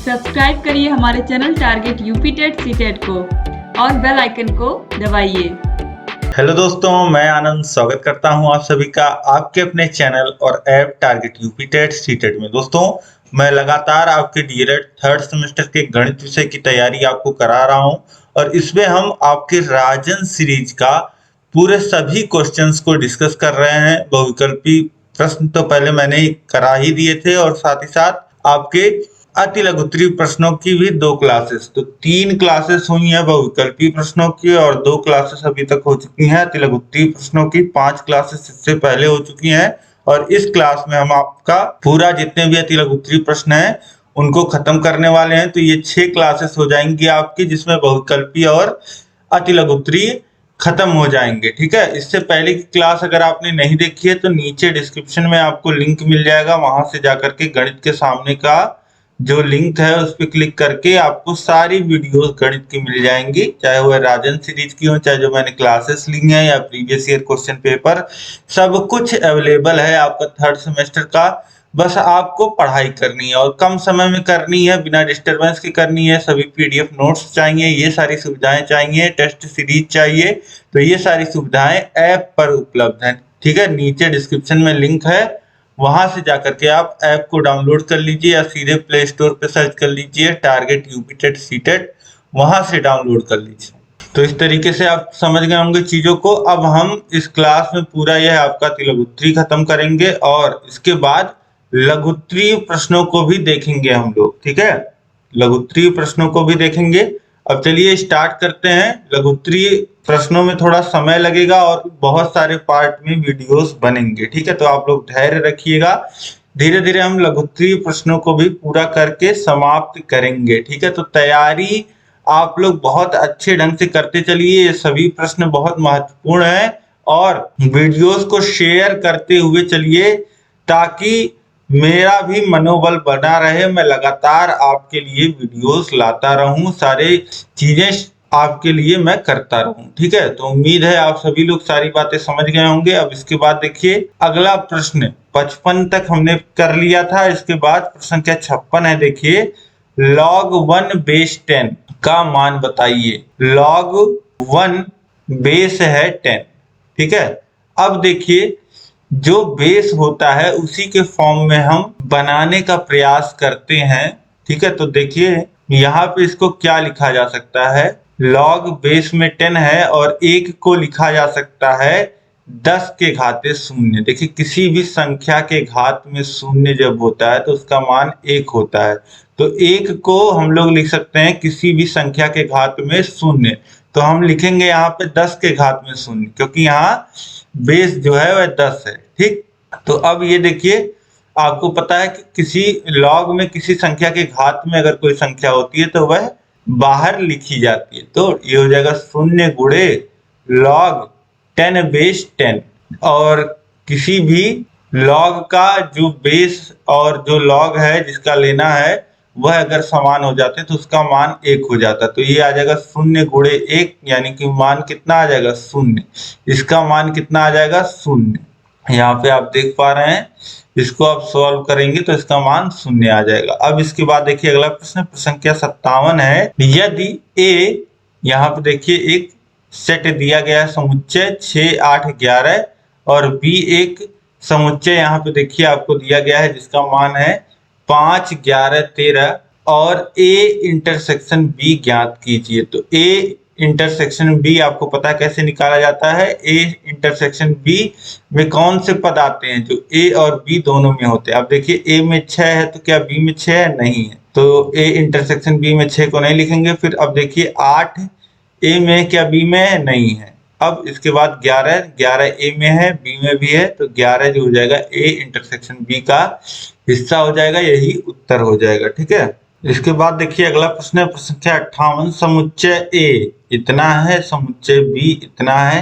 Subscribe करिए हमारे channel target UP TET CTET को और बेल आइकन को दबाइए। हेलो दोस्तों, मैं आनंद स्वागत करता हूं आप सभी का आपके अपने चैनल और app target UP TET CTET में। दोस्तों, मैं लगातार आपके डीएलएड थर्ड सेमेस्टर के गणित विषय की तैयारी आपको करा रहा हूं और इसमें हम आपके राजन सीरीज का पूरे सभी क्वेश्चंस को डिस्कस कर रहे हैं। बहुविकल्पी प्रश्न तो पहले मैंने ही करा ही दिए थे और साथ ही साथ आपके अति लघुत्तरीय प्रश्नों की भी 2 क्लासेस, तो 3 क्लासेस हुई हैं बहुविकल्पी प्रश्नों की और 2 क्लासेस अभी तक हो चुकी हैं अति लघुत्तरीय प्रश्नों की। 5 क्लासेस इससे पहले हो चुकी हैं और इस क्लास में हम आपका पूरा जितने भी अति लघुत्तरीय प्रश्न हैं उनको खत्म करने वाले हैं। तो ये 6 क्लासेस हो जाएंगी आपकी, जिसमें बहुविकल्पी और अति लघुत्तरीय खत्म हो जाएंगे। ठीक है, इससे पहले की क्लास अगर आपने नहीं देखी है तो नीचे डिस्क्रिप्शन में आपको लिंक मिल जाएगा, वहां से जाकर के गणित के सामने का जो लिंक है उस पर क्लिक करके आपको सारी वीडियोस गणित की मिल जाएंगी, चाहे वह राजन सीरीज की हो, चाहे जो मैंने क्लासेस ली हैं या प्रीवियस ईयर क्वेश्चन पेपर, सब कुछ अवेलेबल है आपका थर्ड सेमेस्टर का। बस आपको पढ़ाई करनी है और कम समय में करनी है, बिना डिस्टरबेंस के करनी है। सभी पीडीएफ नोट्स चाहिए, ये सारी सुविधाएं चाहिए, टेस्ट सीरीज चाहिए, तो ये सारी सुविधाएं ऐप पर उपलब्ध हैं। ठीक है, नीचे डिस्क्रिप्शन में लिंक है, वहां से जाकर के आप ऐप को डाउनलोड कर लीजिए या सीधे प्ले स्टोर पे सर्च कर लीजिए टारगेट यूपी टेट सीटेट, वहां से डाउनलोड कर लीजिए। तो इस तरीके से आप समझ गए होंगे चीजों को। अब हम इस क्लास में पूरा यह आपका लघुत्तरीय खत्म करेंगे और इसके बाद लघुत्तरीय प्रश्नों को भी देखेंगे हम लोग। ठीक है, लघुत्तरीय प्रश्नों को भी देखेंगे। अब चलिए स्टार्ट करते हैं। लघुत्तरीय प्रश्नों में थोड़ा समय लगेगा और बहुत सारे पार्ट में वीडियोस बनेंगे। ठीक है, तो आप लोग धैर्य रखिएगा, धीरे धीरे हम लघुत्तरीय प्रश्नों को भी पूरा करके समाप्त करेंगे। ठीक है, तो तैयारी आप लोग बहुत अच्छे ढंग से करते चलिए, ये सभी प्रश्न बहुत महत्वपूर्ण है और वीडियोस को शेयर करते हुए चलिए ताकि मेरा भी मनोबल बना रहे, मैं लगातार आपके लिए वीडियोस लाता रहूं, सारे चीजें आपके लिए मैं करता रहूं। ठीक है, तो उम्मीद है आप सभी लोग सारी बातें समझ गए होंगे। अब इसके बाद देखिए अगला प्रश्न 55 तक हमने कर लिया था, इसके बाद प्रश्न क्या 56 है। देखिए, log 1 बेस 10 का मान बताइए। log 1 बेस है 10। ठीक है, अब देखिए जो बेस होता है उसी के फॉर्म में हम बनाने का प्रयास करते हैं। ठीक है, तो देखिए यहाँ पे इसको क्या लिखा जा सकता है। log बेस में 10 है और 1 को लिखा जा सकता है 10 के घाते शून्य। देखिए किसी भी संख्या के घात में शून्य जब होता है तो उसका मान 1 होता है, तो 1 को हम लोग लिख सकते हैं किसी भी संख्या के घात में शून्य। तो हम लिखेंगे यहाँ पे 10 के घात में शून्य, क्योंकि यहाँ बेस जो है वह 10 है। ठीक, तो अब ये देखिए आपको पता है कि किसी लॉग में किसी संख्या के घात में अगर कोई संख्या होती है तो वह बाहर लिखी जाती है, तो ये हो जाएगा 0 गुणे log 10 बेस 10। और किसी भी log का जो बेस और जो log है जिसका लेना है वह अगर समान हो जाते तो उसका मान 1 हो जाता, तो ये आ जाएगा 0 गुणे 1, यानी कि मान कितना आ जाएगा 0। इसका मान कितना आ जाएगा 0। यहाँ पे आप देख पा रहे हैं, इसको आप सॉल्व करेंगे तो इसका मान 0 आ जाएगा। अब इसके बाद देखिए अगला प्रश्न संख्या 57 है। यदि a, यहाँ पे देखिए एक सेट दिया गया है समुच्चय 6, 8, 11 और b एक समुच्चय यहाँ पे देखिए आपको दिया गया है जिसका मान है 5, 11, 13 और a इंटरसेक्शन b ज्ञात कीजिए। तो a इंटरसेक्शन b आपको पता है कैसे निकाला जाता है। a इंटरसेक्शन b में कौन से पद आते हैं जो a और b दोनों में होते हैं। अब देखिए a में 6 है तो क्या b में 6 है? नहीं है, तो a इंटरसेक्शन b में 6 को नहीं लिखेंगे। फिर अब देखिए 8 a में, क्या b में है? नहीं है। अब इसके बाद 11 a में है, b में भी है, तो 11 जो हो जाएगा a इंटरसेक्शन b का हिस्सा हो जाएगा, यही उत्तर हो जाएगा। ठीक है, इसके बाद देखिए अगला प्रश्न है प्रश्न संख्या 58। समुच्चय a इतना है, समुच्चय b इतना है,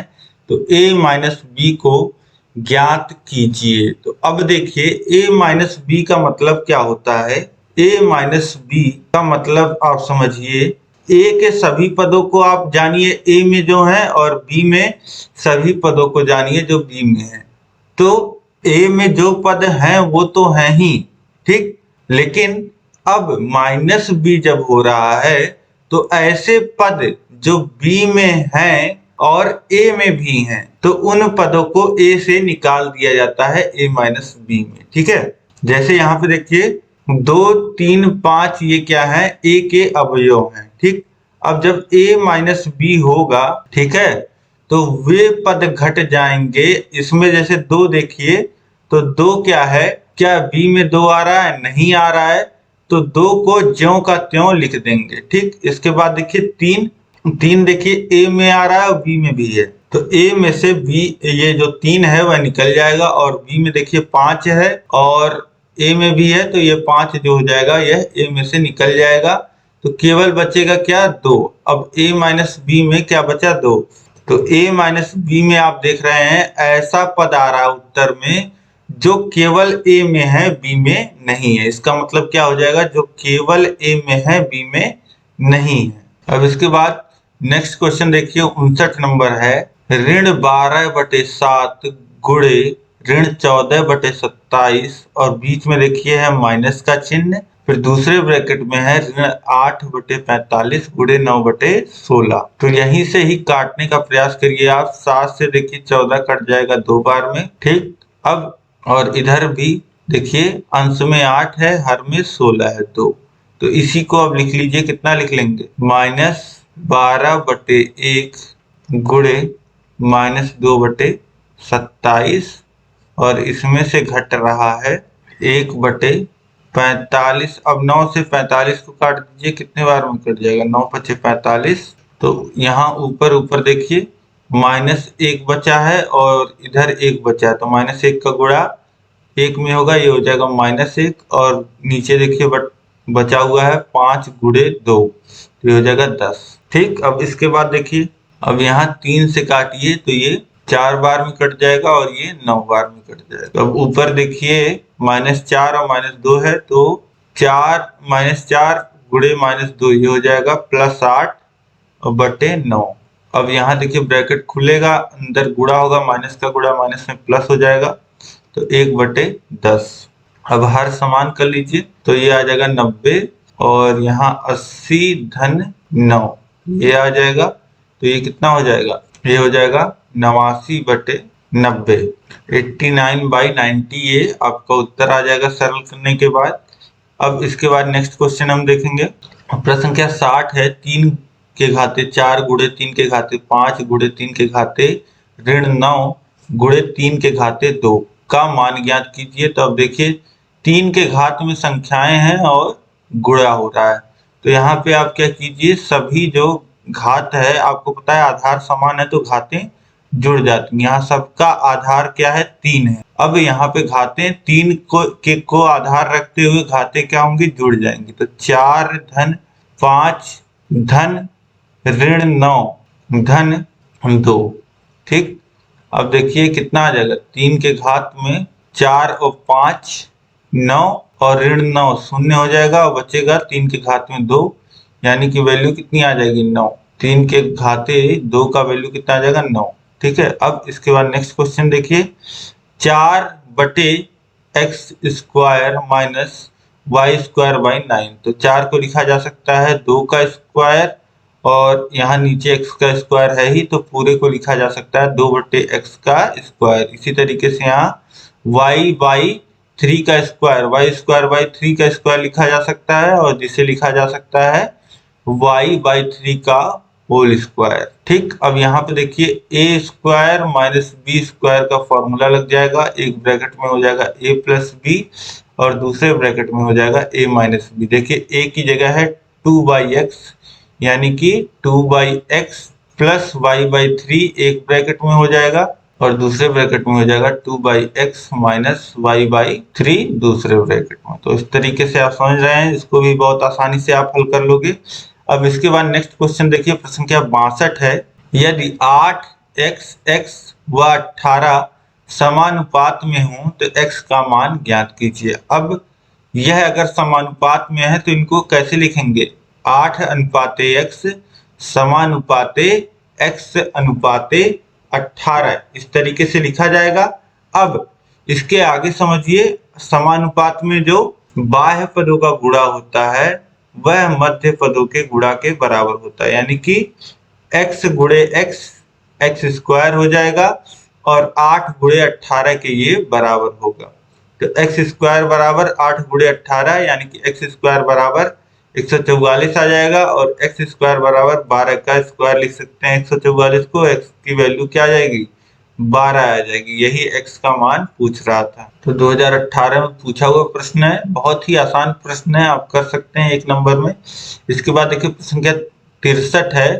तो a माइनस b को ज्ञात कीजिए। तो अब देखिए a माइनस b का मतलब क्या होता है। a माइनस b का मतलब आप समझिए, a के सभी पदों को आप जानिए a में जो है और b में सभी पदों को जानिए जो b में है। तो a में जो पद हैं वो तो हैं ही, ठीक, लेकिन अब माइनस बी जब हो रहा है तो ऐसे पद जो बी में हैं और ए में भी हैं तो उन पदों को ए से निकाल दिया जाता है ए माइनस बी में। ठीक है, जैसे यहाँ पे देखिए 2, 3, 5 ये क्या है, ए के अवयव हैं। ठीक, अब जब ए माइनस बी होगा, ठीक है, तो वे पद घट जाएंगे। इसमें जैसे 2 देखिए तो 2 क्या है, क्या बी में 2 आ रहा है, नहीं आ रहा है, तो 2 को ज्यों का त्यों लिख देंगे। ठीक, इसके बाद देखिए 3 देखिए ए में आ रहा है और बी में भी है, तो ए में से बी ये जो 3 है वह निकल जाएगा, और बी में देखिए 5 है और ए में भी है, तो ये 5 जो हो जाएगा यह ए में से निकल जाएगा, तो केवल बचेगा क्या, 2। अब ए माइनस बी में क्या बचा, 2, तो ए माइनस बी में आप देख रहे हैं ऐसा पद आ रहा है उत्तर में जो केवल ए में है बी में नहीं है। इसका मतलब क्या हो जाएगा, जो केवल ए में है बी में नहीं है। अब इसके बाद नेक्स्ट क्वेश्चन देखिए 59 नंबर है, ऋण 12/7 गुणे ऋण 14/27 और बीच में देखिए है माइनस का चिन्ह, फिर दूसरे ब्रैकेट में है ऋण 8/45 गुणे 9/16। तो यहीं से ही काटने का प्रयास करिए आप। 7 से देखिए 14 कट जाएगा 2 बार में। ठीक, अब और इधर भी देखिए अंश में 8 है, हर में 16 है 2, तो इसी को अब लिख लीजिए, कितना लिख लेंगे, -12/1 गुणे -2/27 और इसमें से घट रहा है 1/45। अब 9 से 45 को काट दीजिए, कितने बार में कट जाएगा, 9×5 45। तो यहाँ ऊपर देखिए -1 बचा है और इधर 1 बचा है, तो -1 का गुणा 1 में होगा, ये हो जाएगा -1, और नीचे देखिए बचा हुआ है 5 गुणे 2, तो ये हो जाएगा 10। ठीक, अब इसके बाद देखिए, अब यहाँ 3 से काटिए तो ये 4 बार में कट जाएगा और ये 9 बार में कट जाएगा। अब ऊपर देखिए -4 और -2 है, तो 4 गुणे -2 ये हो जाएगा +8 बटे 9। अब यहाँ देखिए ब्रैकेट खुलेगा, अंदर गुणा होगा, माइनस का गुणा माइनस में प्लस हो जाएगा, तो 1/10। अब हर समान कर लीजिए, तो ये आ जाएगा 90 और यहाँ 80 धन 9 ये आ जाएगा, तो ये कितना हो जाएगा, ये हो जाएगा 89/90, 89/90 ये आपका उत्तर आ जाएगा सरल करने के बाद। अब इसके बाद नेक्स्ट क्वेश्चन हम देखेंगे, प्रश्न संख्या 60 है, 3 के घाते 4 गुणे 3 के घाते 5 गुणे 3 के घाते ऋण 9 गुणे 3 के घाते 2 का मान ज्ञात कीजिए। तो अब देखिए 3 के घात में संख्याएं हैं और गुणा हो रहा है, तो यहाँ पे आप क्या कीजिए, सभी जो घात है, आपको पता है आधार समान है तो घातें जुड़ जाती हैं। यहाँ सबका आधार क्या है, 3 है। अब यहाँ पे घातें 3 को आधार रखते हुए घातें क्या होंगी, जुड़ जाएंगी, तो 4 धन 5 धन ऋण 9 धन 2। ठीक, अब देखिए कितना आ जाएगा, 3 के घात में 4 और 5 9 और ऋण 9 शून्य हो जाएगा और बचेगा 3 के घात में 2, यानी कि वैल्यू कितनी आ जाएगी, 9। 3 के घाते 2 का वैल्यू कितना आ जाएगा, 9। ठीक है, अब इसके बाद नेक्स्ट क्वेश्चन देखिए, 4/x² माइनस y²/9। तो 4 को लिखा जा सकता है 2 का स्क्वायर, और यहाँ नीचे x का स्क्वायर है ही, तो पूरे को लिखा जा सकता है 2/x का स्क्वायर। इसी तरीके से यहाँ y/3 का स्क्वायर, y²/3 का स्क्वायर लिखा जा सकता है, और जिसे लिखा जा सकता है y/3 का होल स्क्वायर। ठीक, अब यहाँ पे देखिए a² माइनस b² का फॉर्मूला लग जाएगा, एक ब्रैकेट में हो जाएगा a + b और दूसरे ब्रैकेट में हो जाएगा a - b। देखिए a की जगह है 2/x, यानी कि 2/x प्लस y/3 एक ब्रैकेट में हो जाएगा और दूसरे ब्रैकेट में हो जाएगा 2/x माइनस y/3 दूसरे ब्रैकेट में। तो इस तरीके से आप समझ रहे हैं, इसको भी बहुत आसानी से आप हल कर लोगे। अब इसके बाद नेक्स्ट क्वेश्चन देखिए, प्रश्न संख्या 62 है, यदि 8x व 18 समानुपात में हो तो x का मान ज्ञात कीजिए। अब यह अगर समानुपात में है तो इनको कैसे लिखेंगे, 8:x समानुपाते x/18, इस तरीके से लिखा जाएगा। अब इसके आगे समझिए, समानुपात में जो बाह्य पदों का गुणा होता है वह मध्य पदों के गुणा के बराबर होता है, यानी कि x गुणे x स्क्वायर हो जाएगा और 8 गुणे 18 के ये बराबर होगा। तो x स्क्वायर बराबर 8 गुणे 18 यानी कि x स्क्वायर बराबर 144 आ जाएगा और x स्क्वायर बराबर 12 का स्क्वायर लिख सकते हैं 144 को। x की वैल्यू क्या आ जाएगी 12 आ जाएगी। यही x का मान पूछ रहा था। तो 2018 में पूछा हुआ प्रश्न है, बहुत ही आसान प्रश्न है, आप कर सकते हैं 1 नंबर में। इसके बाद देखिए प्रश्न संख्या 63 है,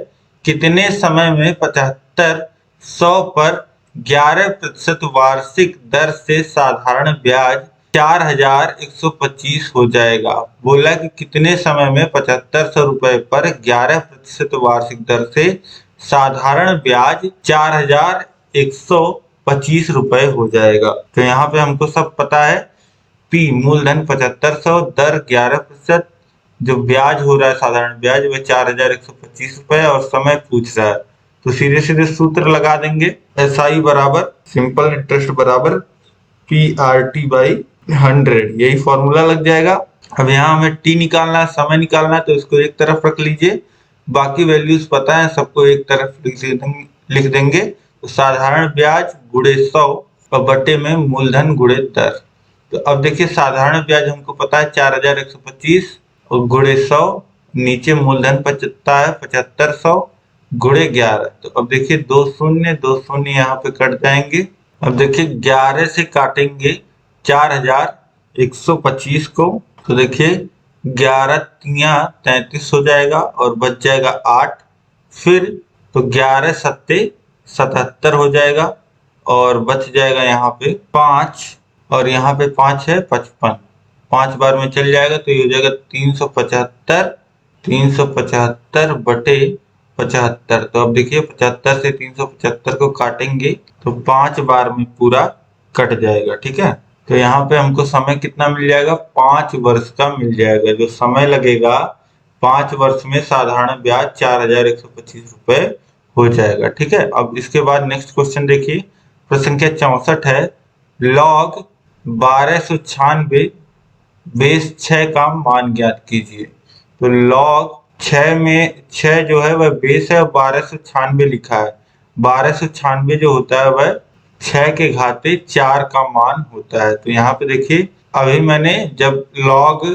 कितने समय में 75 100 पर 11% वार्षिक दर से साधारण ब्याज 4125 हो जाएगा। बोला कि कितने समय में 7500 रुपए पर 11% वार्षिक दर से साधारण ब्याज 4125 रुपए हो जाएगा। तो यहाँ पे हमको सब पता है, P मूलधन 7500, दर 11%, जो ब्याज हो रहा है साधारण ब्याज वह 4125 रुपए और समय पूछ रहा है। तो सीधे सीधे सूत्र लगा देंगे, SI बराबर सिंपल इंटरेस्ट बराबर PRT बाई 100, यही फॉर्मूला लग जाएगा। अब यहाँ हमें T निकालना है, समय निकालना है, तो इसको एक तरफ रख लीजिए, बाकी वैल्यूज पता है सबको एक तरफ लिख देंगे। तो साधारण ब्याज गुणे 100 और बटे में मूलधन गुणे दर। तो अब देखिए साधारण ब्याज हमको पता है 4125 और गुणे 100, नीचे मूलधन पता है 7500 गुणे 11। तो अब देखिए 2 शून्य यहाँ पे कट जाएंगे। अब देखिए 11 से काटेंगे 4125 को, तो देखिए 11 तिया 33 हो जाएगा और बच जाएगा 8, फिर तो 11 सत्ते 77 हो जाएगा और बच जाएगा यहाँ पे 5 और यहाँ पे 5 है 55, 5 बार में चल जाएगा तो ये हो जाएगा 375 बटे 75। तो अब देखिए 75 से 375 को काटेंगे तो 5 बार में पूरा कट जाएगा। ठीक है, तो यहाँ पे हमको समय कितना मिल जाएगा 5 वर्ष का मिल जाएगा। जो समय लगेगा 5 वर्ष में साधारण ब्याज 4125 रुपए हो जाएगा। ठीक है, अब इसके बाद नेक्स्ट क्वेश्चन देखिए, प्रश्न संख्या 64 है, लॉग 1296 बेस 6 का मान ज्ञात कीजिए। तो लॉग 6 में 6 जो है वह बेस है और 1296 लिखा है। 1296 जो होता है वह 6 के घाते 4 का मान होता है। तो यहाँ पे देखिए अभी मैंने जब log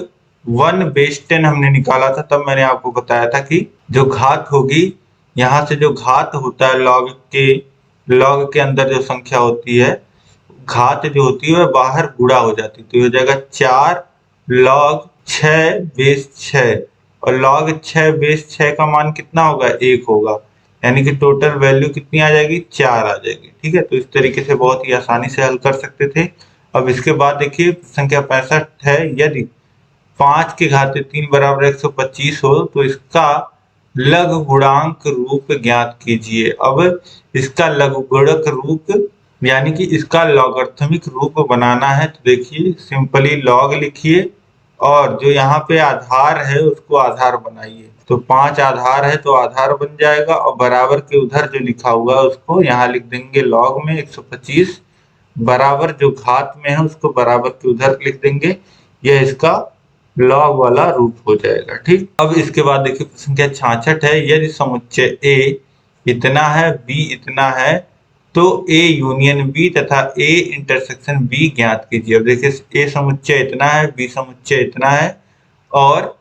1 बेस 10 हमने निकाला था तब मैंने आपको बताया था कि जो घात होगी, यहाँ से जो घात होता है log के अंदर जो संख्या होती है, घात जो होती है वह बाहर गुणा हो जाती है। तो ये हो जाएगा 4 log 6 बेस 6 और log 6 बेस 6 का मान कितना होगा 1 होगा, यानी कि टोटल वैल्यू कितनी आ जाएगी 4 आ जाएगी। ठीक है, तो इस तरीके से बहुत ही आसानी से हल कर सकते थे। अब इसके बाद देखिए संख्या 65 है, यदि 5 के घाते 3 बराबर 125 हो तो इसका लघु गुणांक रूप ज्ञात कीजिए। अब इसका लघु गुणक रूप यानी कि इसका लॉगरिथमिक रूप बनाना है, तो देखिए सिंपली लॉग लिखिए और जो यहाँ पे आधार है उसको आधार बनाइए। तो 5 आधार है तो आधार बन जाएगा और बराबर के उधर जो लिखा हुआ है उसको यहाँ लिख देंगे लॉग में 125, बराबर जो घात में है उसको बराबर के उधर लिख देंगे। यह इसका लॉग वाला रूप हो जाएगा। ठीक, अब इसके बाद देखिए संख्या 66 है, यदि समुच्चय A इतना है B इतना है तो A यूनियन B तथा A इंटरसेक्शन B ज्ञात कीजिए। अब देखिए A समुच्चय इतना है, B समुच्चय इतना है और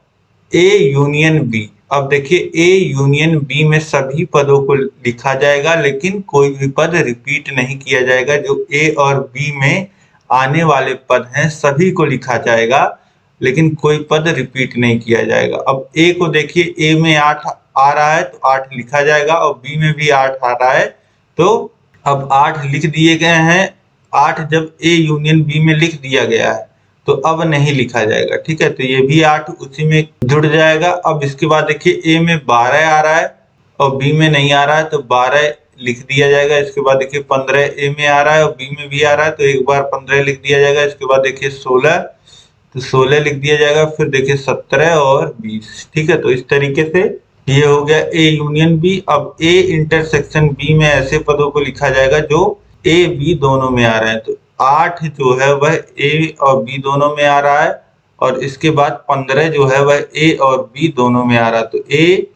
A यूनियन B। अब देखिए A यूनियन B में सभी पदों को लिखा जाएगा लेकिन कोई भी पद रिपीट नहीं किया जाएगा। जो A और B में आने वाले पद हैं सभी को लिखा जाएगा लेकिन कोई पद रिपीट नहीं किया जाएगा। अब A को देखिए, A में 8 आ रहा है तो 8 लिखा जाएगा और B में भी 8 आ रहा है तो अब 8 लिख दिए गए हैं। 8 जब A यूनियन B में लिख दिया गया है तो अब नहीं लिखा जाएगा। ठीक है, तो ये भी 8 उसी में जुड़ जाएगा। अब इसके बाद देखिए A में 12 आ रहा है और B में नहीं आ रहा है तो 12 लिख दिया जाएगा। इसके बाद देखिए 15 A में आ रहा है और B में भी आ रहा है तो एक बार 15 लिख दिया जाएगा। इसके बाद देखिए 16 तो 16 लिख दिया जाएगा, फिर देखिए 17 और 20। ठीक है, तो इस तरीके से ये हो गया A यूनियन B। अब A इंटरसेक्शन B में ऐसे पदों को लिखा जाएगा जो A B दोनों में आ रहे हैं। तो 8 जो है वह A और B दोनों में आ रहा है और इसके बाद 15 जो है वह ए और बी दोनों में आ रहा है। तो ए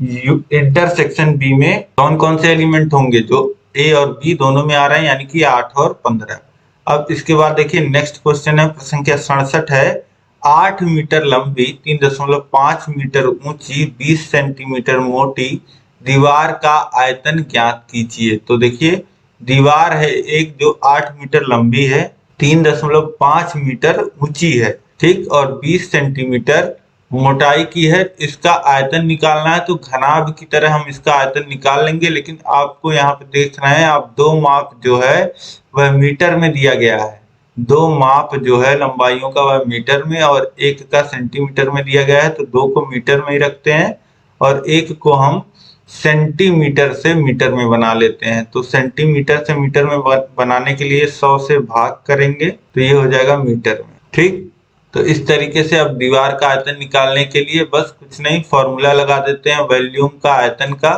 इंटरसेक्शन बी में कौन कौन से एलिमेंट होंगे जो ए और बी दोनों में आ रहे हैं, यानी कि 8 और 15। अब इसके बाद देखिए नेक्स्ट क्वेश्चन है, प्रश्न संख्या 67 है। 8 मीटर लंबी 3.5 मीटर ऊंची 20 सेंटीमीटर मोटी दीवार का आयतन ज्ञात कीजिए। तो देखिए दीवार है एक जो 8 मीटर लंबी है, 3.5 मीटर ऊंची है, ठीक, और 20 सेंटीमीटर मोटाई की है। इसका आयतन निकालना है तो घनाभ की तरह हम इसका आयतन निकाल लेंगे, लेकिन आपको यहाँ पे देखना है, आप दो माप जो है वह मीटर में दिया गया है। दो माप जो है लंबाइयों का वह मीटर में और एक का सेंटीमीटर में दिया गया है, तो दो को मीटर में ही रखते हैं और एक को हम सेंटीमीटर से मीटर में बना लेते हैं। तो सेंटीमीटर से मीटर में बनाने के लिए 100 से भाग करेंगे तो ये हो जाएगा मीटर में, ठीक। तो इस तरीके से अब दीवार का आयतन निकालने के लिए बस कुछ नहीं, फॉर्मूला लगा देते हैं वॉल्यूम का आयतन का,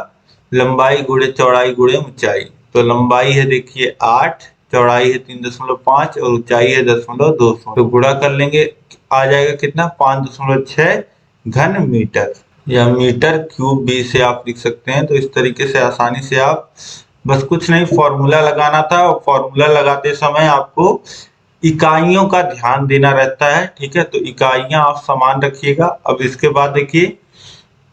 लंबाई गुणे चौड़ाई गुणे ऊंचाई। तो लंबाई है देखिए 8, चौड़ाई है 3.5 और ऊंचाई है 10.2। तो गुणा कर लेंगे, आ जाएगा कितना, 5.6 घन मीटर या मीटर क्यूब भी से आप लिख सकते हैं। तो इस तरीके से आसानी से आप बस कुछ नहीं, फॉर्मूला लगाना था और फॉर्मूला लगाते समय आपको इकाइयों का ध्यान देना रहता है, ठीक है। तो इकाइयां आप समान रखिएगा। अब इसके बाद देखिए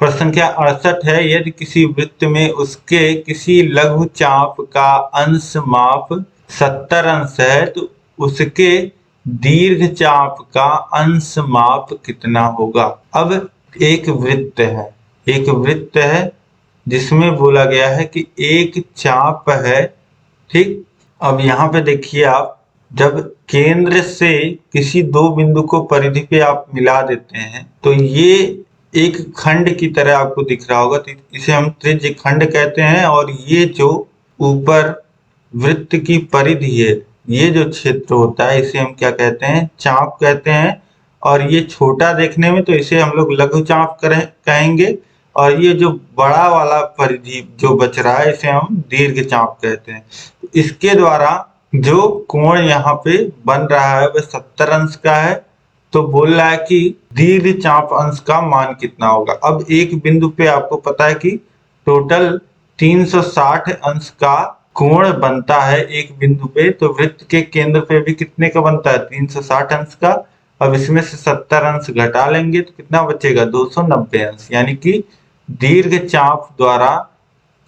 प्रश्न संख्या 68 है। यदि किसी वृत्त में उसके किसी लघु चाप का अंश माप 70 अंश है तो उसके दीर्घ चाप का अंश माप कितना होगा। अब एक वृत्त है जिसमें बोला गया है कि एक चाप है, ठीक। अब यहाँ पे देखिए आप जब केंद्र से किसी दो बिंदु को परिधि पे आप मिला देते हैं तो ये एक खंड की तरह आपको दिख रहा होगा, तो इसे हम त्रिज्य खंड कहते हैं। और ये जो ऊपर वृत्त की परिधि है, ये जो क्षेत्र होता है इसे हम क्या कहते हैं, चाप कहते हैं। और ये छोटा देखने में तो इसे हम लोग लघु चाप कहेंगे, और ये जो बड़ा वाला परिधि जो बच रहा है इसे हम दीर्घ चाप कहते हैं। तो इसके द्वारा जो कोण यहाँ पे बन रहा है वह 70 अंश का है। तो बोल रहा है कि दीर्घ चाप अंश का मान कितना होगा। अब एक बिंदु पे आपको पता है कि टोटल 360 अंश का कोण बनता है एक बिंदु पे, तो वृत्त के केंद्र पे भी कितने का बनता है, 360 अंश का। अब इसमें से 70 अंश घटा लेंगे तो कितना बचेगा, 290 अंश। यानी कि दीर्घ चाप द्वारा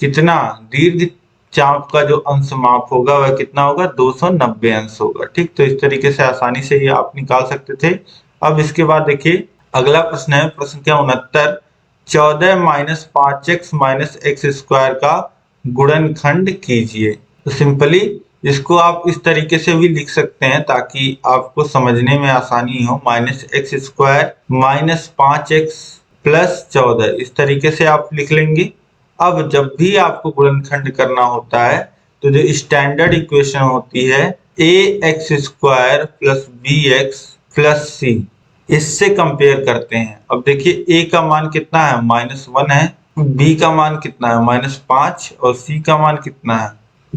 कितना, दीर्घ चाप का जो अंश माप होगा वह कितना होगा, 290 अंश होगा, ठीक। तो इस तरीके से आसानी से ये आप निकाल सकते थे। अब इसके बाद देखिए अगला प्रश्न है, प्रश्न संख्या 69। 14 - 5x - x स्क्वायर का गुणनखंड कीजिए। तो सिंपली इसको आप इस तरीके से भी लिख सकते हैं ताकि आपको समझने में आसानी हो। -x स्क्वायर - 5x + 14, इस तरीके से आप लिख लेंगे। अब जब भी आपको गुणनखंड करना होता है तो जो स्टैंडर्ड इक्वेशन होती है ax स्क्वायर + bx + c, इससे कंपेयर करते हैं। अब देखिए a का मान कितना है, -1 है, b का मान कितना है, -5, और c का मान कितना है,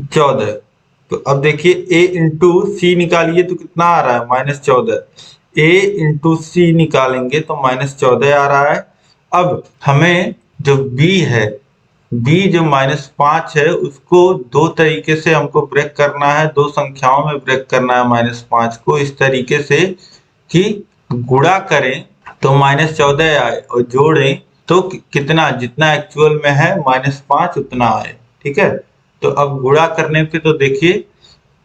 14। तो अब देखिए a इंटू c निकालिए तो कितना आ रहा है, -14। a इंटू c निकालेंगे तो -14 आ रहा है। अब हमें जो b है, b जो -5 है उसको दो तरीके से हमको ब्रेक करना है, दो संख्याओं में ब्रेक करना है -5 को, इस तरीके से कि गुणा करें तो -14 आए और जोड़ें तो कितना, जितना एक्चुअल में है -5 उतना आए, ठीक है। तो अब गुणा करने पे तो देखिए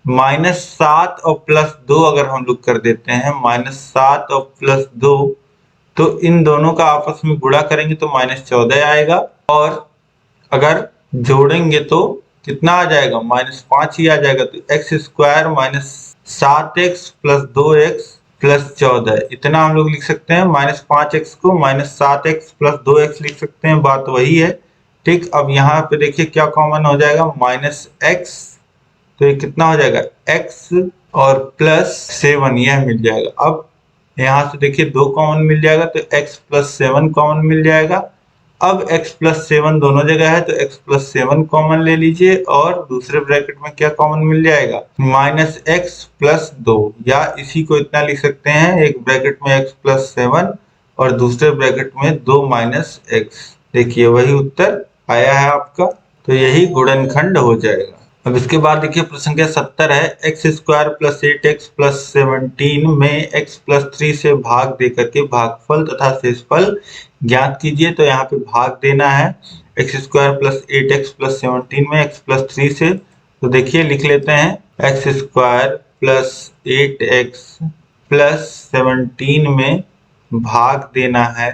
-7 और +2 अगर हम लोग कर देते हैं, -7 और +2, तो इन दोनों का आपस में गुणा करेंगे तो -14 आएगा। और अगर जोड़ेंगे तो कितना आ जाएगा, -5 ही आ जाएगा। तो x स्क्वायर - 7x + 2x + 14, इतना हम लोग लिख सकते हैं। -5x को -7x + 2x लिख सकते हैं, बात वही है, ठीक। अब यहाँ पे देखिए क्या कॉमन हो जाएगा, -x, तो ये कितना हो जाएगा, x और +7 यह मिल जाएगा। अब यहाँ से देखिए 2 कॉमन मिल जाएगा तो x + 7 कॉमन मिल जाएगा। अब x प्लस 7 दोनों जगह है तो x प्लस 7 कॉमन ले लीजिए और दूसरे ब्रैकेट में क्या कॉमन मिल जाएगा, माइनस एक्स प्लस 2, या इसी को इतना लिख सकते हैं, एक ब्रैकेट में x प्लस 7 और दूसरे ब्रैकेट में 2 माइनस एक्स। देखिए वही उत्तर आया है आपका, तो यही गुणनखंड हो जाएगा। अब इसके बाद देखिए प्रश्न संख्या 70 है, x square plus 8x plus 17 में x प्लस 3 से भाग दे करके भागफल तथा शेषफल ज्ञात कीजिए। तो यहाँ पे भाग देना है x square plus 8x plus 17 में x प्लस 3 से। तो देखिए लिख लेते हैं, x square plus 8x plus 17 में भाग देना है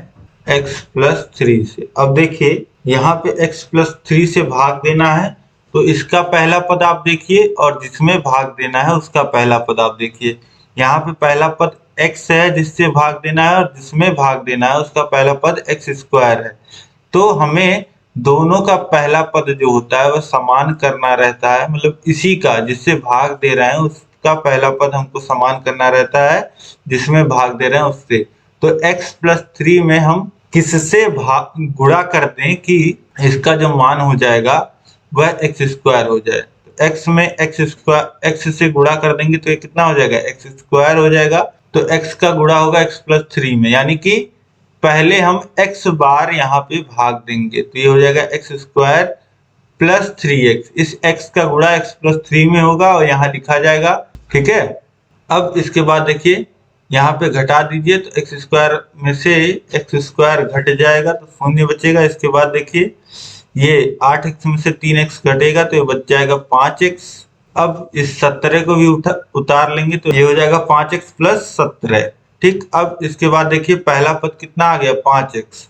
x प्लस 3 से। अब देखिए यहाँ पे x प्लस 3 से भाग देना है, तो इसका पहला पद आप देखिए और जिसमें भाग देना है उसका पहला पद आप देखिए। यहाँ पे पहला पद x है जिससे भाग देना है और जिसमें भाग देना है उसका पहला पद x स्क्वायर है। तो हमें दोनों का पहला पद जो होता है वह समान करना रहता है, मतलब इसी का जिससे भाग दे रहे हैं उसका पहला पद हमको समान करना रहता है जिसमें भाग दे रहे हैं उससे। तो x प्लस 3 में हम किससे भाग गुणा कर दें कि इसका जो मान हो जाएगा वह एक्स स्क्वायर हो जाए। तो x में एक्स स्क्वायर x से गुणा कर देंगे तो ये कितना हो जाएगा, एक्स स्क्वायर हो जाएगा। तो x का गुणा होगा x प्लस 3 में, यानी कि पहले हम x बार यहाँ पे भाग देंगे तो ये हो जाएगा एक्स स्क्वायर प्लस 3x। इस x का गुणा x प्लस 3 में होगा और यहाँ लिखा जाएगा, ठीक है। अब इसके बाद देखिए यहाँ पे घटा दीजिए तो एक्स स्क्वायर में से एक्स स्क्वायर घट जाएगा तो शून्य बचेगा। इसके बाद देखिए ये 8x में से 3x घटेगा तो ये बच जाएगा 5x। अब इस 17 को भी उतार लेंगे तो ये हो जाएगा 5x प्लस 17, ठीक। अब इसके बाद देखिए पहला पद कितना आ गया, 5x,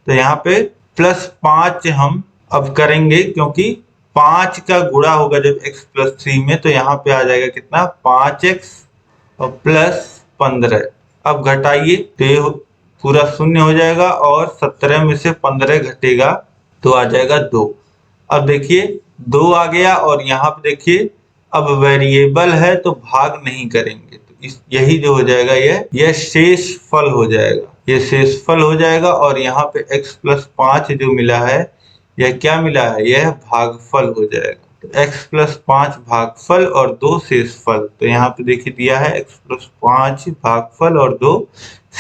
तो यहाँ पे प्लस 5 हम अब करेंगे क्योंकि 5 का गुणा होगा जब x प्लस 3 में, तो यहाँ पे आ जाएगा कितना, 5x और प्लस 15। अब घटाइए तो ये पूरा शून्य हो जाएगा और 17 में से 15 घटेगा तो आ जाएगा 2। अब देखिए 2 आ गया और यहाँ पे देखिए अब वेरिएबल है तो भाग नहीं करेंगे तो यही जो हो जाएगा यह शेष फल हो जाएगा, ये शेष फल हो जाएगा। और यहाँ पे x प्लस 5 जो मिला है यह क्या मिला है, यह भागफल हो जाएगा। x प्लस 5 भागफल और 2 शेषफल। तो यहाँ पे देखिए दिया है x प्लस 5 भागफल और 2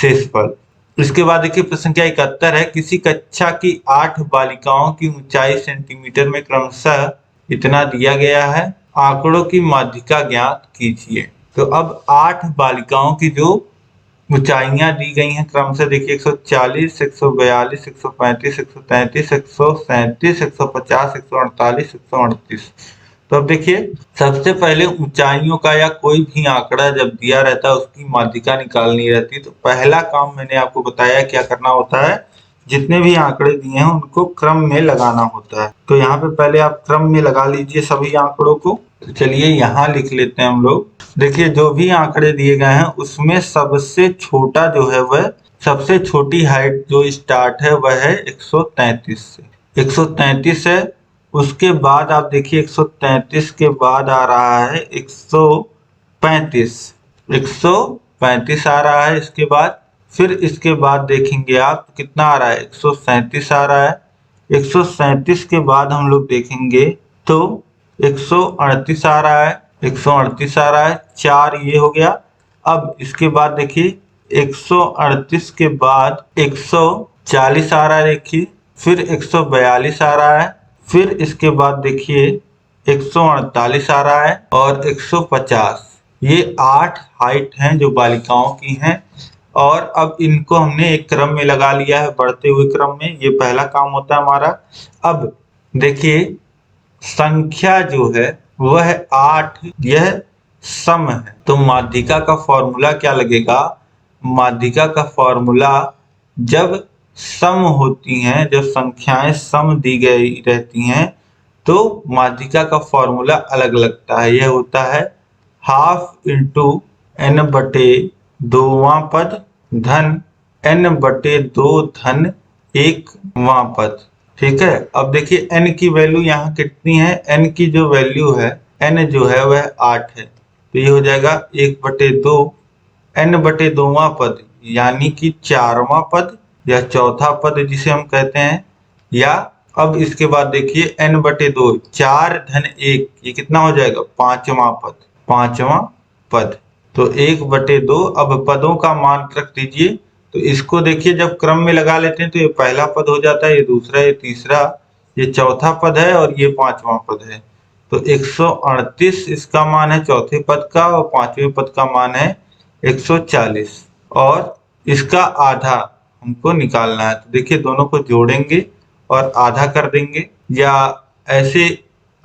शेषफल। इसके बाद देखिए प्रश्न संख्या 71 है, किसी कक्षा की 8 बालिकाओं की ऊंचाई सेंटीमीटर में क्रमशः इतना दिया गया है, आंकड़ों की माध्यिका ज्ञात कीजिए। तो अब 8 बालिकाओं की जो ऊंचाइयां दी गई हैं क्रमशः देखिए 140, 142, 135, 133, 137, 150, 148, 138। तो अब देखिए सबसे पहले ऊंचाइयों का या कोई भी आंकड़ा जब दिया रहता है उसकी माध्यिका निकालनी रहती है। तो पहला काम मैंने आपको बताया क्या करना होता है, जितने भी आंकड़े दिए हैं उनको क्रम में लगाना होता है। तो यहाँ पे पहले आप क्रम में लगा लीजिए सभी आंकड़ों को। तो चलिए यहाँ लिख लेते हैं हम लोग। देखिए जो भी आंकड़े दिए गए हैं उसमें सबसे छोटा जो है वह, सबसे छोटी हाइट जो स्टार्ट है वह है 133 से, 133 है। उसके बाद आप देखिए 133 के बाद आ रहा है 135, 135 आ रहा है। इसके बाद फिर इसके बाद देखेंगे आप कितना आ रहा है, 137 आ रहा है। 137 के बाद हम लोग देखेंगे तो 138 आ रहा है, 138 आ रहा है, 4 ये हो गया। अब इसके बाद देखिए 138 के बाद 140 आ रहा है, देखिए फिर 142 आ रहा है, फिर इसके बाद देखिए 148 आ रहा है और 150। ये 8 हाइट हैं जो बालिकाओं की हैं और अब इनको हमने एक क्रम में लगा लिया है बढ़ते हुए क्रम में। ये पहला काम होता है हमारा। अब देखिए संख्या जो है वह 8, यह सम है। तो माध्यिका का फॉर्मूला क्या लगेगा, माध्यिका का फॉर्मूला जब सम होती हैं, जब संख्याएं सम दी गई रहती हैं तो माध्यिका का फॉर्मूला अलग लगता है। यह होता है हाफ इंटू n बटे 2वां पद धन n बटे 2 धन 1वां पद, ठीक है। अब देखिए n की वैल्यू यहाँ कितनी है, n की जो वैल्यू है, n जो है वह 8 है। तो ये हो जाएगा 1 बटे 2 n बटे 2वां पद यानी कि 4वां पद या चौथा पद जिसे हम कहते हैं, या अब इसके बाद देखिए n/2 4 धन 1 ये कितना हो जाएगा, पांचवा पद। तो 1/2 अब पदों का मान रख दीजिए। तो इसको देखिए जब क्रम में लगा लेते हैं तो ये पहला पद हो जाता है, ये दूसरा, ये तीसरा, ये चौथा पद है और ये पांचवा पद है। तो 138 इसका मान है चौथे पद का और पांचवें पद का मान है 140 और इसका आधा हमको निकालना है। तो देखिए दोनों को जोड़ेंगे और आधा कर देंगे या ऐसे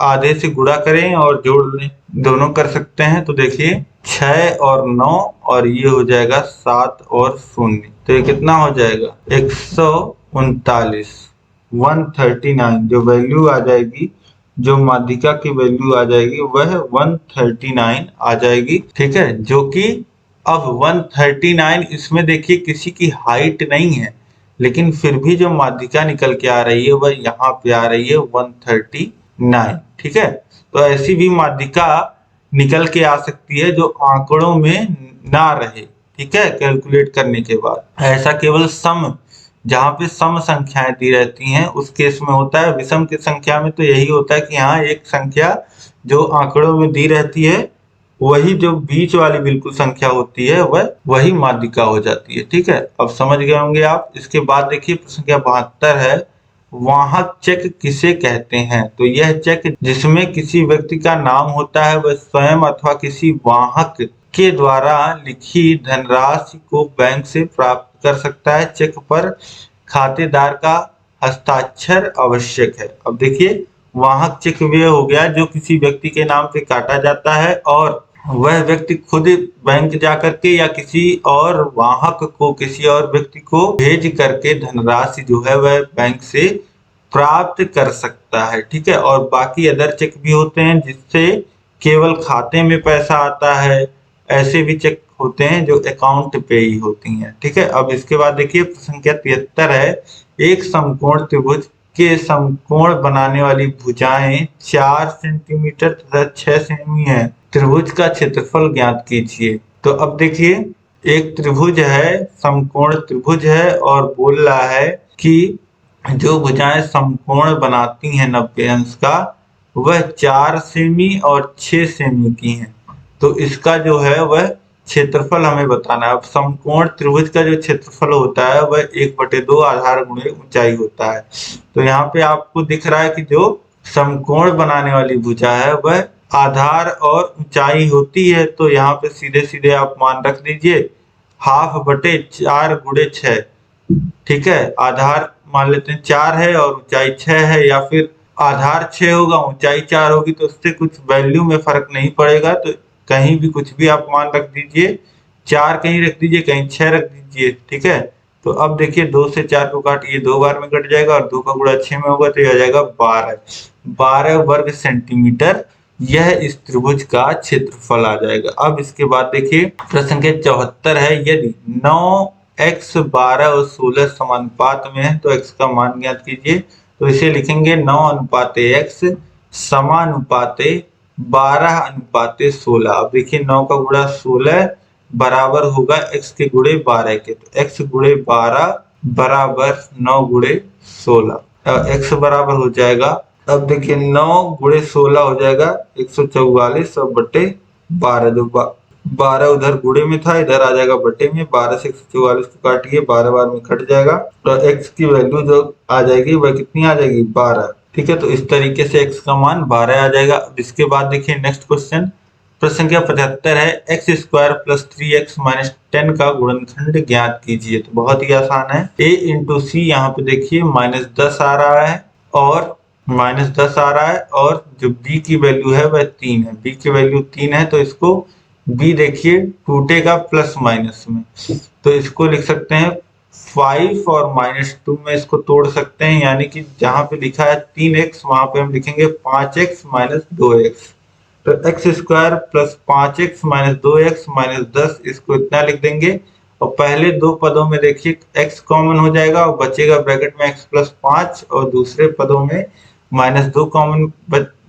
आधे से गुणा करें और जोड़ लें, दोनों कर सकते हैं। तो देखिए 6 और 9 और ये हो जाएगा 7 और 0। तो ये कितना हो जाएगा 139, 139 जो वैल्यू आ जाएगी, जो माध्यिका की वैल्यू आ जाएगी वह 139 आ जाएगी। ठीक है, जो कि अब 139 इसमें देखिए किसी की हाइट नहीं है, लेकिन फिर भी जो माध्यिका निकल के आ रही है वह यहाँ पे आ रही है 139। ठीक है, तो ऐसी भी माध्यिका निकल के आ सकती है जो आंकड़ों में ना रहे। ठीक है, कैलकुलेट करने के बाद ऐसा केवल सम, जहां पे सम संख्याएं दी रहती हैं उस केस में होता है। विषम की संख्या में तो यही होता है कि हाँ एक संख्या जो आंकड़ों में दी रहती है वही जो बीच वाली बिल्कुल संख्या होती है वह वही माध्यिका हो जाती है। ठीक है, अब समझ गए होंगे आप। इसके बाद देखिए प्रश्न संख्या 72 है, वाहक चेक किसे कहते हैं। तो यह चेक जिसमें किसी व्यक्ति का नाम होता है वह स्वयं अथवा किसी वाहक के द्वारा लिखी धनराशि को बैंक से प्राप्त कर सकता है। चेक पर खातेदार का हस्ताक्षर आवश्यक है। अब देखिए वाहक चेक वे हो गया जो किसी व्यक्ति के नाम पे काटा जाता है और वह व्यक्ति खुद बैंक जाकर के या किसी और वाहक को, किसी और व्यक्ति को भेज करके धनराशि जो है वह बैंक से प्राप्त कर सकता है। ठीक है, और बाकी अदर चेक भी होते हैं जिससे केवल खाते में पैसा आता है, ऐसे भी चेक होते हैं जो अकाउंट पे ही होती हैं। ठीक है, अब इसके बाद देखिए संख्या 73 है, एक समकोण त्रिभुज के समकोण बनाने वाली भुजाएं 4 सेंटीमीटर तथा 6 सेमी है, त्रिभुज का क्षेत्रफल ज्ञात कीजिए। तो अब देखिए एक त्रिभुज है, समकोण त्रिभुज है और बोल रहा है कि जो भुजाएं समकोण बनाती हैं 90 अंश का वह 4 सेमी और 6 सेमी की हैं। तो इसका जो है वह क्षेत्रफल हमें बताना है। अब समकोण त्रिभुज का जो क्षेत्रफल होता है वह 1/2 आधार गुणे ऊंचाई होता है। तो यहाँ पे आपको दिख रहा है कि जो समकोण बनाने वाली भुजा है वह आधार और ऊंचाई होती है। तो यहाँ पे सीधे सीधे आप मान रख दीजिए 1/4 × 6। ठीक है, आधार मान लेते हैं 4 है और ऊंचाई 6 है, या फिर आधार 6 होगा ऊंचाई 4 होगी तो उससे कुछ वैल्यू में फर्क नहीं पड़ेगा। तो कहीं भी कुछ भी आप मान रख दीजिए, 4 कहीं रख दीजिए, कहीं 6 रख दीजिए। ठीक है, तो अब देखिए 2 से 4 को काटिए, 2 बार में कट जाएगा और 2 का गुणा 6 में होगा तो यह आ जाएगा 12 वर्ग सेंटीमीटर। यह इस त्रिभुज का क्षेत्रफल आ जाएगा। अब इसके बाद देखिए प्रश्न संख्या 74 है, यदि 9x 12 और 16 समानुपात में है तो x का मान ज्ञात कीजिए। तो इसे लिखेंगे 9:x समानुपाते 12:16। अब देखिए 9 का गुणा 16 बराबर होगा x के गुणे 12 के। तो x गुणे 12 बराबर 9 गुणे 16। x बराबर हो जाएगा, अब देखिए 9 गुणे 16 हो जाएगा 144 और बटे 12। जो 12 उधर गुणे में था इधर आ जाएगा बटे में। 12 से 144 को काटिए, 12 बार में कट जाएगा तो x की वैल्यू जो आ जाएगी वह कितनी आ जाएगी 12। ठीक है, तो इस तरीके से x का मान 12 आ जाएगा। अब इसके बाद देखिए नेक्स्ट क्वेश्चन, प्रश्न संख्या 75 है, x² + 3x - 10 का गुणनखंड ज्ञात कीजिए। तो बहुत ही आसान है, a × c यहाँ पे देखिए -10 आ रहा है और -10 आ रहा है और जो b की वैल्यू है वह 3 है। b की वैल्यू 3 है तो इसको b देखिए टूटेगा प्लस माइनस में, तो इसको लिख सकते हैं 5 और -2 में इसको तोड़ सकते हैं, यानी कि जहां पे लिखा है 3x वहां पे हम लिखेंगे 5x - 2x। तो x² + 5x - 2x - 10 इसको इतना लिख देंगे और पहले दो पदों में देखिए x कॉमन हो जाएगा और बचेगा ब्रैकेट में x + 5 और दूसरे पदों में -2 कॉमन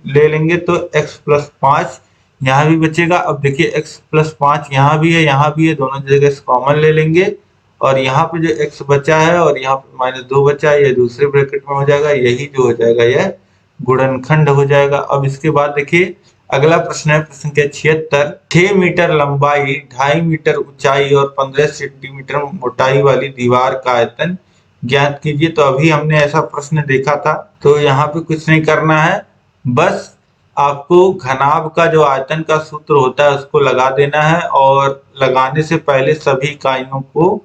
ले लेंगे तो x + 5 यहाँ भी बचेगा। अब देखिए x + 5 यहाँ भी है, यहाँ भी है, दोनों जगह कॉमन ले लेंगे और यहाँ पे जो x बचा है और यहाँ पे -2 बचा है, ये दूसरे ब्रैकेट में हो जाएगा, यही जो हो जाएगा यह गुणनखंड हो जाएगा। अब इसके बाद देखिए अगला प्रश्न है, प्रश्न संख्या 76। 6 मीटर लंबाई, 2.5 मीटर ऊंचाई और 15 सेंटीमीटर मोटाई वाली दीवार का आयतन ज्ञात कीजिए। तो अभी हमने ऐसा प्रश्न देखा था, तो यहाँ पे कुछ नहीं करना है, बस आपको घनाभ का जो आयतन का सूत्र होता है उसको लगा देना है और लगाने से पहले सभी इकाइयों को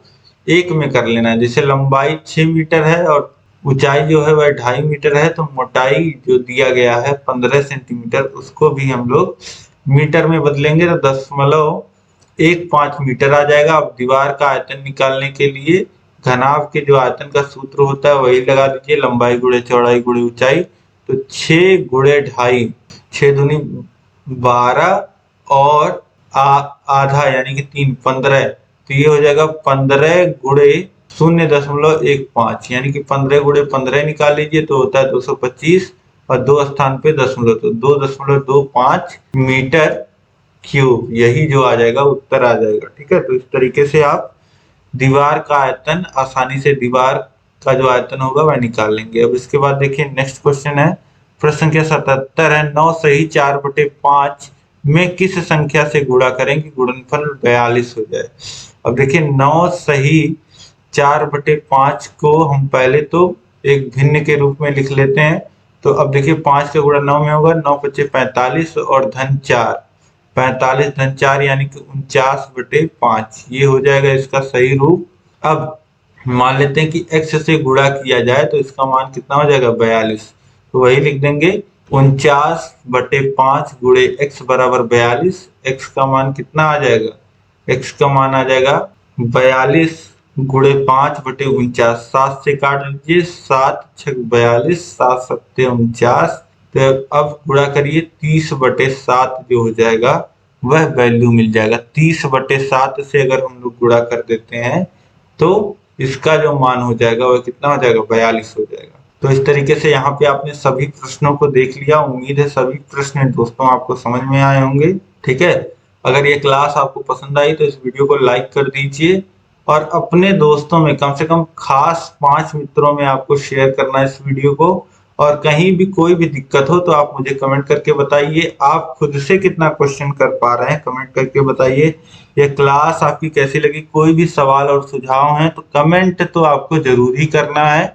एक में कर लेना है। जैसे लंबाई 6 मीटर है और ऊंचाई जो है वह 2.5 मीटर है, तो मोटाई जो दिया गया है 15 सेंटीमीटर, उसको भी हम लोग मीटर में बदलेंगे तो 0.15 मीटर आ जाएगा। अब दीवार का आयतन निकालने के लिए घनाभ के जो आयतन का सूत्र होता है वही लगा दीजिए, लंबाई गुणे चौड़ाई गुणे ऊंचाई। तो 6 गुणे 2.5, 6 दूनी 12 और आधा यानी कि 3, 15, तो ये हो जाएगा 15 गुणे 0.15 यानी कि 15 गुणे 15 निकाल लीजिए तो होता है 225 और 2 स्थान पे दशमलव, तो 2.25 मीटर क्यूब, यही जो आ जाएगा उत्तर आ जाएगा। ठीक है, तो इस तरीके से आप दीवार का आयतन आसानी से, दीवार का जो आयतन होगा वह निकाल लेंगे। अब इसके बाद देखिए नेक्स्ट क्वेश्चन है, प्रश्न संख्या 77 है। 9 सही 4/5 में किस संख्या से गुणा करें कि गुणनफल 42 हो जाए। अब देखिए 9 सही 4/5 को हम पहले तो एक भिन्न के रूप में लिख लेते हैं। तो अब देखिए 5 का गुणा 9 में होगा, 9 × 5 = 45 और धन 4, 45 धन 4 यानी कि 49/5, ये हो जाएगा इसका सही रूप। अब मान लेते हैं कि x से गुणा किया जाए तो इसका मान कितना हो जाएगा 42, तो वही लिख देंगे 49/5 गुणे x बराबर 42। x का मान कितना आ जाएगा, x का मान आ जाएगा 42 गुणे 5/49, 7 से काट लीजिए, 7 × 6 = 42, 7 × 7 = 49। तो अब गुणा करिए 30/7 जो हो जाएगा वह वैल्यू मिल जाएगा। 30/7 से अगर हम लोग गुणा कर देते हैं तो इसका जो मान हो जाएगा वह कितना हो जाएगा 42 हो जाएगा। तो इस तरीके से यहाँ पे आपने सभी प्रश्नों को देख लिया। उम्मीद है सभी प्रश्न दोस्तों आपको समझ में आए होंगे। ठीक है, अगर ये क्लास आपको पसंद आई तो इस वीडियो को लाइक कर दीजिए और अपने दोस्तों में कम से कम खास 5 मित्रों में आपको शेयर करना है इस वीडियो को। और कहीं भी कोई भी दिक्कत हो तो आप मुझे कमेंट करके बताइए। आप खुद से कितना क्वेश्चन कर पा रहे हैं कमेंट करके बताइए। ये क्लास आपकी कैसी लगी, कोई भी सवाल और सुझाव हैं तो कमेंट तो आपको जरूर ही करना है।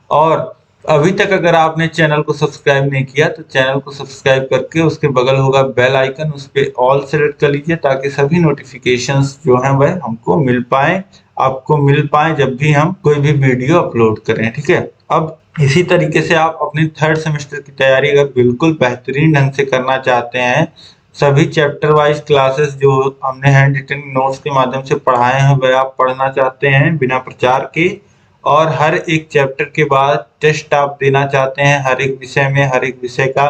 और अभी तक अगर आपने चैनल को सब्सक्राइब नहीं किया तो चैनल को सब्सक्राइब करके उसके बगल होगा बेल आइकन, उस पर ऑल सेलेक्ट कर लीजिए ताकि सभी नोटिफिकेशंस जो हैं वह हमको मिल पाए, आपको मिल पाए जब भी हम कोई भी वीडियो अपलोड करें। ठीक है, अब इसी तरीके से आप अपनी 3rd सेमेस्टर की तैयारी अगर बिल्कुल बेहतरीन ढंग से करना चाहते हैं, सभी चैप्टर वाइज क्लासेस जो हमने हैंड रिटन नोट्स के माध्यम से पढ़ाए हैं वह आप पढ़ना चाहते हैं बिना प्रचार के, और हर एक चैप्टर के बाद टेस्ट आप देना चाहते हैं हर एक विषय में, हर एक विषय का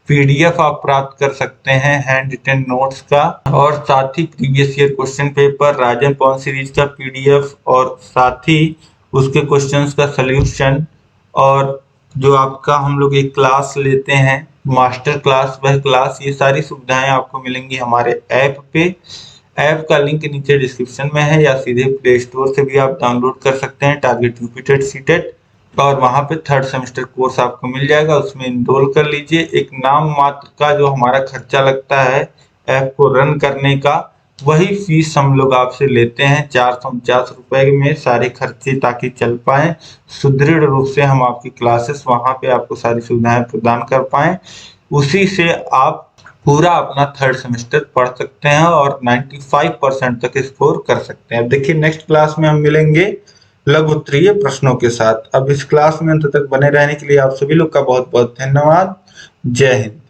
PDF आप प्राप्त कर सकते हैं हैंड रिटन नोट्स का, और साथ ही प्रीवियस ईयर क्वेश्चन पेपर राजन पवन सीरीज का PDF और साथ ही उसके क्वेश्चंस का सॉल्यूशन, और जो आपका हम लोग एक क्लास लेते हैं मास्टर क्लास, वह क्लास, ये सारी सुविधाएं आपको मिलेंगी हमारे ऐप पे। ऐप का लिंक नीचे डिस्क्रिप्शन में है या सीधे प्ले स्टोर से भी आप डाउनलोड कर सकते हैं टारगेट यूपी टेट सीटेट, और वहां पे 3rd सेमेस्टर कोर्स आपको मिल जाएगा, उसमें इनरोल कर लीजिए। एक नाम मात्र का जो हमारा खर्चा लगता है ऐप को रन करने का, वही फीस हम लोग आपसे लेते हैं 449 रुपए में सारे खर्चे, ताकि चल पाए सुदृढ़ रूप से हम आपकी क्लासेस वहां पे आपको सारी सुविधाएं प्रदान कर पाए। उसी से आप पूरा अपना 3rd सेमेस्टर पढ़ सकते हैं और 95% तक स्कोर कर सकते हैं। अब देखिए नेक्स्ट क्लास में हम मिलेंगे लघु उत्तरीय प्रश्नों के साथ। अब इस क्लास में अंत तक बने रहने के लिए आप सभी लोग का बहुत बहुत धन्यवाद। जय हिंद।